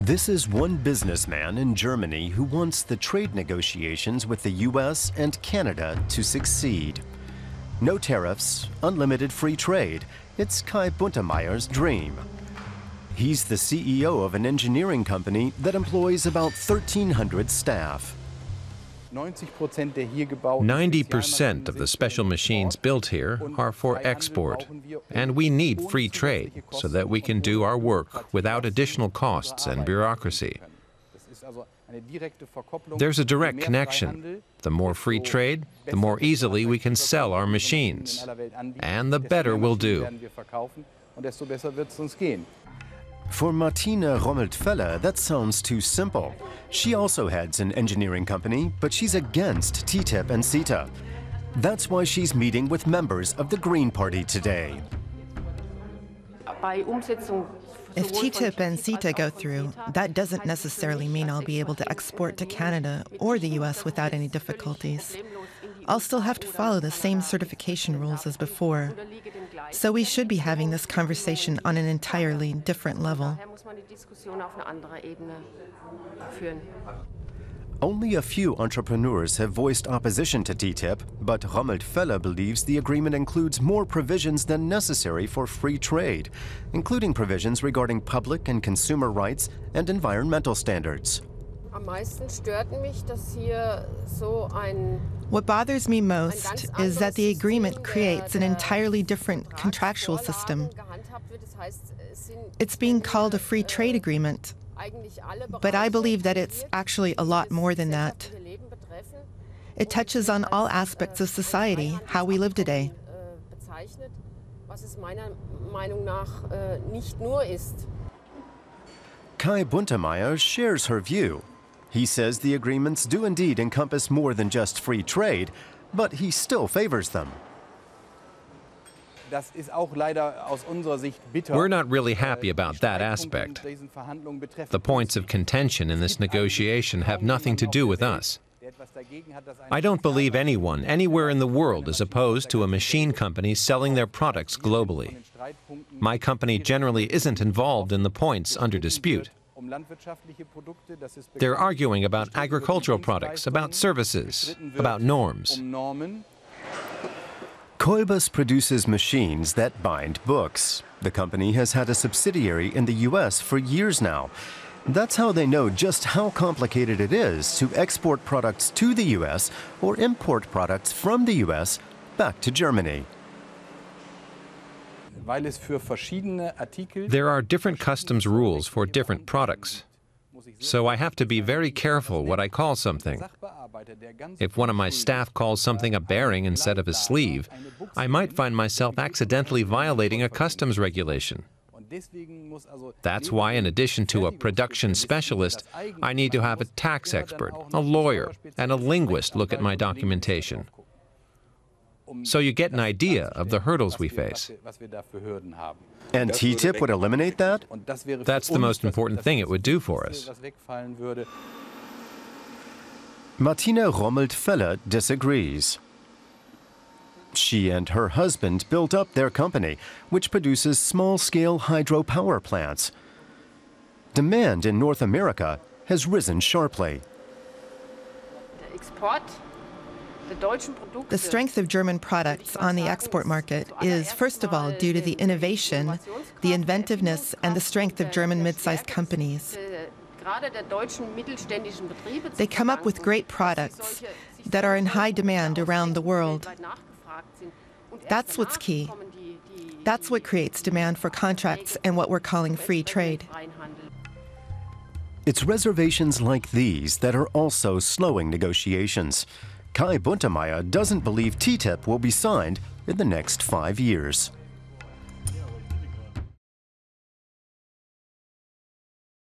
This is one businessman in Germany who wants the trade negotiations with the US and Canada to succeed. No tariffs, unlimited free trade. It's Kai Buntemeyer's dream. He's the CEO of an engineering company that employs about 1,300 staff. 90% of the special machines built here are for export, and we need free trade so that we can do our work without additional costs and bureaucracy. There's a direct connection. The more free trade, the more easily we can sell our machines, and the better we'll do. For Martina Rommelt-Feller, that sounds too simple. She also heads an engineering company, but she's against TTIP and CETA. That's why she's meeting with members of the Green Party today. If TTIP and CETA go through, that doesn't necessarily mean I'll be able to export to Canada or the US without any difficulties. I'll still have to follow the same certification rules as before. So we should be having this conversation on an entirely different level. Only a few entrepreneurs have voiced opposition to TTIP, but Rommelt-Feller believes the agreement includes more provisions than necessary for free trade, including provisions regarding public and consumer rights and environmental standards. What bothers me most is that the agreement creates an entirely different contractual system. It's being called a free trade agreement, but I believe that it's actually a lot more than that. It touches on all aspects of society, how we live today. Kai Buntemeyer shares her view. He says the agreements do indeed encompass more than just free trade, but he still favors them. We're not really happy about that aspect. The points of contention in this negotiation have nothing to do with us. I don't believe anyone anywhere in the world is opposed to a machine company selling their products globally. My company generally isn't involved in the points under dispute. They're arguing about agricultural products, about services, about norms. Koilbus produces machines that bind books. The company has had a subsidiary in the US for years now. That's how they know just how complicated it is to export products to the US or import products from the US back to Germany. There are different customs rules for different products, so I have to be very careful what I call something. If one of my staff calls something a bearing instead of a sleeve, I might find myself accidentally violating a customs regulation. That's why, in addition to a production specialist, I need to have a tax expert, a lawyer, and a linguist look at my documentation. So you get an idea of the hurdles we face. And TTIP would eliminate that? That's the most important thing it would do for us. Martina Rommelt-Feller disagrees. She and her husband built up their company, which produces small-scale hydropower plants. Demand in North America has risen sharply. The strength of German products on the export market is, first of all, due to the innovation, the inventiveness, and the strength of German mid-sized companies. They come up with great products that are in high demand around the world. That's what's key. That's what creates demand for contracts and what we're calling free trade. It's reservations like these that are also slowing negotiations. Kai Buntemeyer doesn't believe TTIP will be signed in the next 5 years.